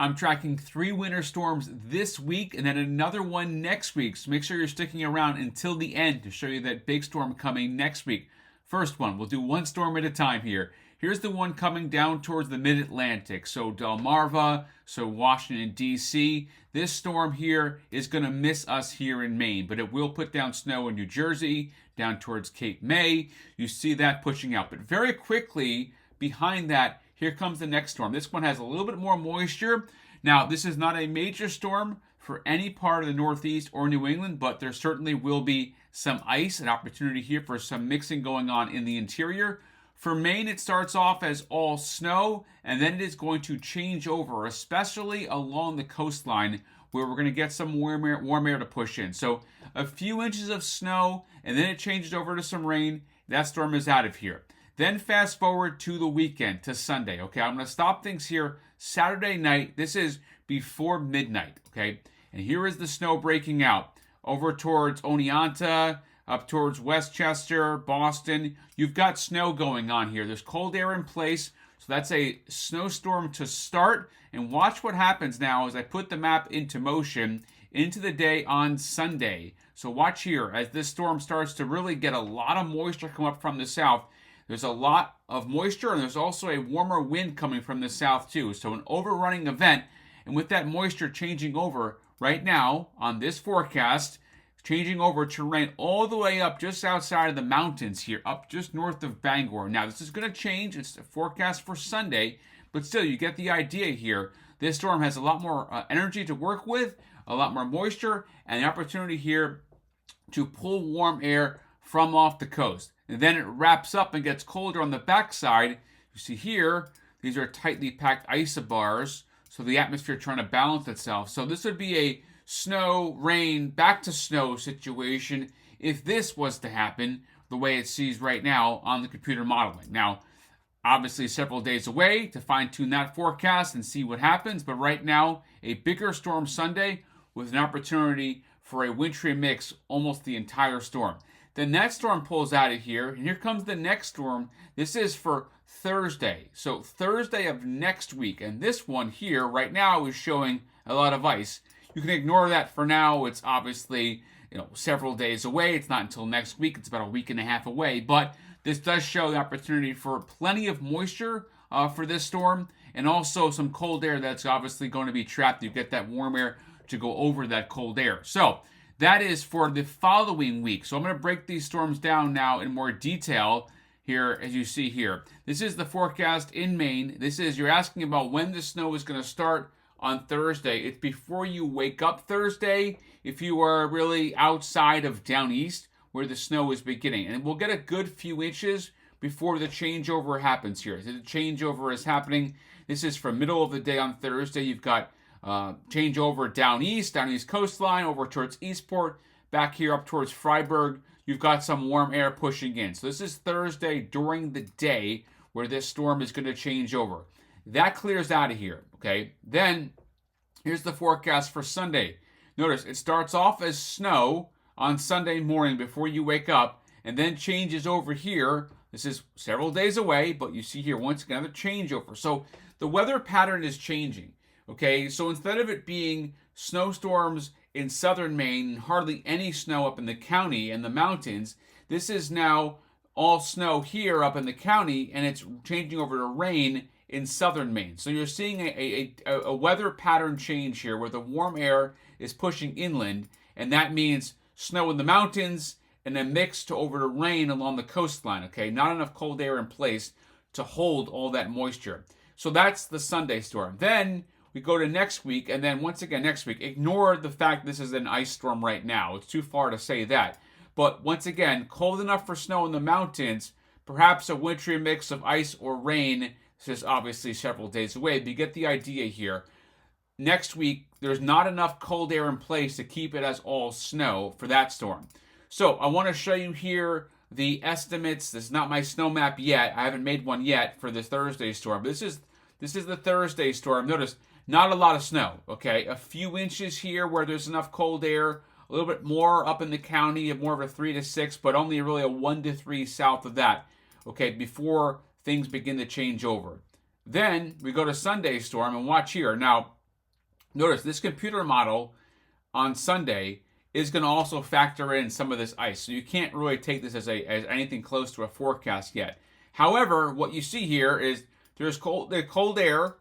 I'm tracking 3 winter storms this week and then another one next week. So make sure you're sticking around until the end to show you that big storm coming next week. First one, we'll do one storm at a time here. Here's the one coming down towards the mid-Atlantic. So Delmarva, so Washington, D.C. This storm here is going to miss us here in Maine, but it will put down snow in New Jersey, down towards Cape May. You see that pushing out. But very quickly behind that, here comes the next storm. This one has a little bit more moisture. Now, this is not a major storm for any part of the Northeast or New England, but there certainly will be some ice, an opportunity here for some mixing going on in the interior. For Maine, it starts off as all snow, and then it is going to change over, especially along the coastline, where we're going to get some warm air to push in. So a few inches of snow, and then it changes over to some rain. That storm is out of here. Then fast forward to the weekend, to Sunday. Okay, I'm going to stop things here Saturday night. This is before midnight. Okay, and here is the snow breaking out over towards Oneonta, up towards Westchester, Boston. You've got snow going on here. There's cold air in place, so that's a snowstorm to start. And watch what happens now as I put the map into motion into the day on Sunday. So watch here as this storm starts to really get a lot of moisture come up from the south. There's a lot of moisture, and there's also a warmer wind coming from the south too. So an overrunning event, and with that moisture changing over right now on this forecast, changing over to rain all the way up just outside of the mountains here, up just north of Bangor. Now, this is going to change. It's a forecast for Sunday, but still, you get the idea here. This storm has a lot more energy to work with, a lot more moisture, and the opportunity here to pull warm air from off the coast. And then it wraps up and gets colder on the backside. You see here, these are tightly packed isobars, so the atmosphere trying to balance itself. So this would be a snow, rain, back to snow situation if this was to happen the way it sees right now on the computer modeling. Now, obviously several days away to fine-tune that forecast and see what happens, but right now, a bigger storm Sunday with an opportunity for a wintry mix almost the entire storm. Then that storm pulls out of here, and here comes the next storm. This is for Thursday. So Thursday of next week, and this one here right now is showing a lot of ice. You can ignore that for now. It's obviously, several days away. It's not until next week. It's about a week and a half away. But this does show the opportunity for plenty of moisture for this storm, and also some cold air that's obviously going to be trapped. You get that warm air to go over that cold air. So that is for the following week. So I'm going to break these storms down now in more detail here, as you see here. This is the forecast in Maine. You're asking about when the snow is going to start on Thursday. It's before you wake up Thursday, if you are really outside of down east where the snow is beginning. And we'll get a good few inches before the changeover happens here. So the changeover is happening. This is from middle of the day on Thursday. You've got changeover down east coastline, over towards Eastport, back here up towards Freiburg. You've got some warm air pushing in. So this is Thursday during the day where this storm is going to change over. That clears out of here, okay? Then, here's the forecast for Sunday. Notice, it starts off as snow on Sunday morning before you wake up, and then changes over here. This is several days away, but you see here, once again, another changeover. So, the weather pattern is changing, okay? So, instead of it being snowstorms in southern Maine, hardly any snow up in the county and the mountains, this is now all snow here up in the county, and it's changing over to rain in southern Maine. So you're seeing a weather pattern change here where the warm air is pushing inland, and that means snow in the mountains and then mixed over to rain along the coastline, okay? Not enough cold air in place to hold all that moisture. So that's the Sunday storm. Then we go to next week, and then once again next week, ignore the fact this is an ice storm right now. It's too far to say that. But once again, cold enough for snow in the mountains, perhaps a wintry mix of ice or rain. This is obviously several days away, but you get the idea here. Next week, there's not enough cold air in place to keep it as all snow for that storm. So I want to show you here the estimates. This is not my snow map yet. I haven't made one yet for the Thursday storm. This is the Thursday storm. Notice, not a lot of snow, okay? A few inches here where there's enough cold air. A little bit more up in the county, more of a 3 to 6, but only really a 1 to 3 south of that, okay, before things begin to change over. Then we go to Sunday storm, and watch here. Now, Notice this computer model on Sunday is going to also factor in some of this ice. So you can't really take this as anything close to a forecast yet. However, what you see here is there's cold air,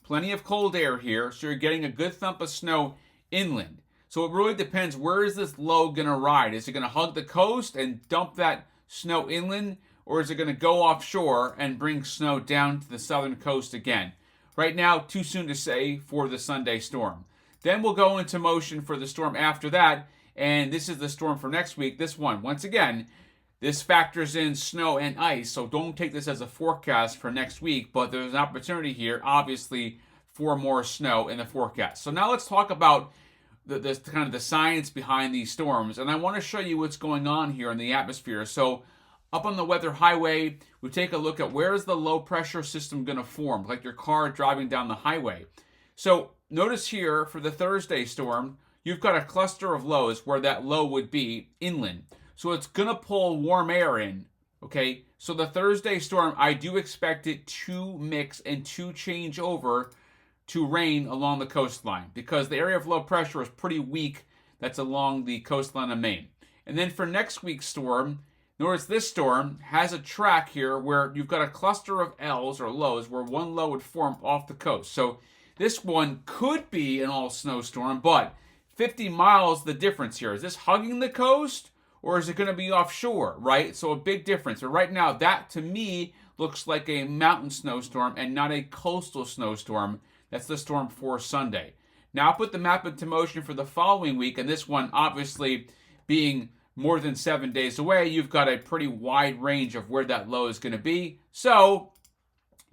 plenty of cold air here. So you're getting a good thump of snow inland. So it really depends, where is this low going to ride? Is it going to hug the coast and dump that snow inland? Or is it going to go offshore and bring snow down to the southern coast again? Right now, too soon to say for the Sunday storm. Then we'll go into motion for the storm after that, and this is the storm for next week. This one, once again, this factors in snow and ice, so don't take this as a forecast for next week, but there's an opportunity here, obviously, for more snow in the forecast. So now let's talk about the kind of the science behind these storms, and I want to show you what's going on here in the atmosphere. So up on the weather highway, we take a look at where is the low pressure system going to form, like your car driving down the highway. So notice here for the Thursday storm, you've got a cluster of lows where that low would be inland. So it's going to pull warm air in, okay? So the Thursday storm, I do expect it to mix and to change over to rain along the coastline because the area of low pressure is pretty weak. That's along the coastline of Maine. And then for next week's storm, notice this storm has a track here where you've got a cluster of L's or lows where one low would form off the coast. So this one could be an all snowstorm, but 50 miles the difference here. Is this hugging the coast or is it going to be offshore, right? So a big difference. But right now, that to me looks like a mountain snowstorm and not a coastal snowstorm. That's the storm for Sunday. Now I'll put the map into motion for the following week, and this one obviously being more than 7 days away, you've got a pretty wide range of where that low is going to be. So,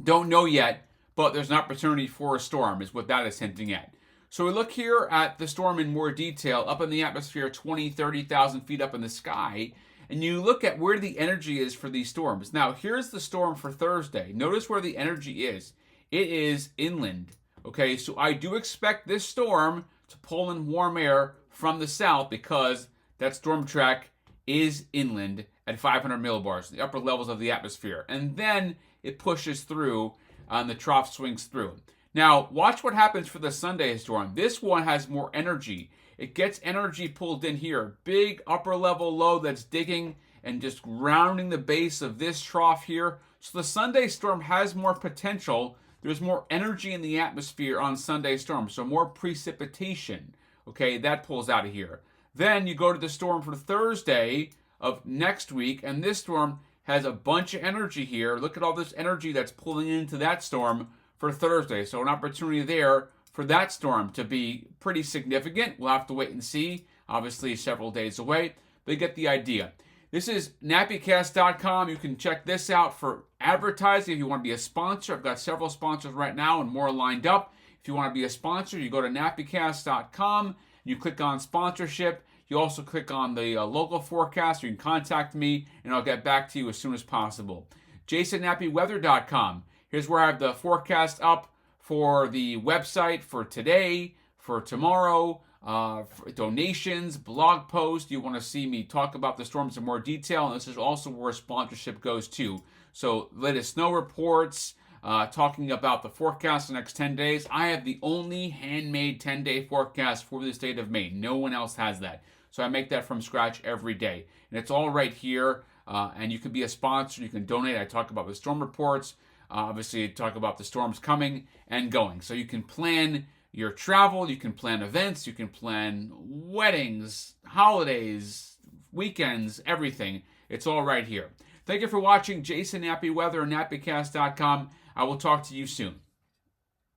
don't know yet, but there's an opportunity for a storm is what that is hinting at. So we look here at the storm in more detail, up in the atmosphere, 20, 30,000 feet up in the sky, and you look at where the energy is for these storms. Now, here's the storm for Thursday. Notice where the energy is. It is inland, okay? So I do expect this storm to pull in warm air from the south because that storm track is inland at 500 millibars, the upper levels of the atmosphere. And then it pushes through and the trough swings through. Now, watch what happens for the Sunday storm. This one has more energy. It gets energy pulled in here. Big upper level low that's digging and just rounding the base of this trough here. So the Sunday storm has more potential. There's more energy in the atmosphere on Sunday storm. So more precipitation. Okay, that pulls out of here. Then you go to the storm for Thursday of next week, and this storm has a bunch of energy here. Look at all this energy that's pulling into that storm for Thursday. So an opportunity there for that storm to be pretty significant. We'll have to wait and see. Obviously, several days away, but you get the idea. This is Nappicast.com. You can check this out for advertising if you want to be a sponsor. I've got several sponsors right now and more lined up. If you want to be a sponsor, you go to Nappicast.com. You click on sponsorship. You also click on the local forecast. You can contact me, and I'll get back to you as soon as possible. JasonNappyWeather.com. Here's where I have the forecast up for the website for today, for tomorrow, for donations, blog posts. You want to see me talk about the storms in more detail, and this is also where sponsorship goes to. So latest snow reports, talking about the forecast the next 10 days. I have the only handmade 10-day forecast for the state of Maine. No one else has that. So I make that from scratch every day. And it's all right here. And you can be a sponsor. You can donate. I talk about the storm reports. Obviously, I talk about the storms coming and going. So you can plan your travel. You can plan events. You can plan weddings, holidays, weekends, everything. It's all right here. Thank you for watching. Jason Nappy Weather and Nappicast.com. I will talk to you soon.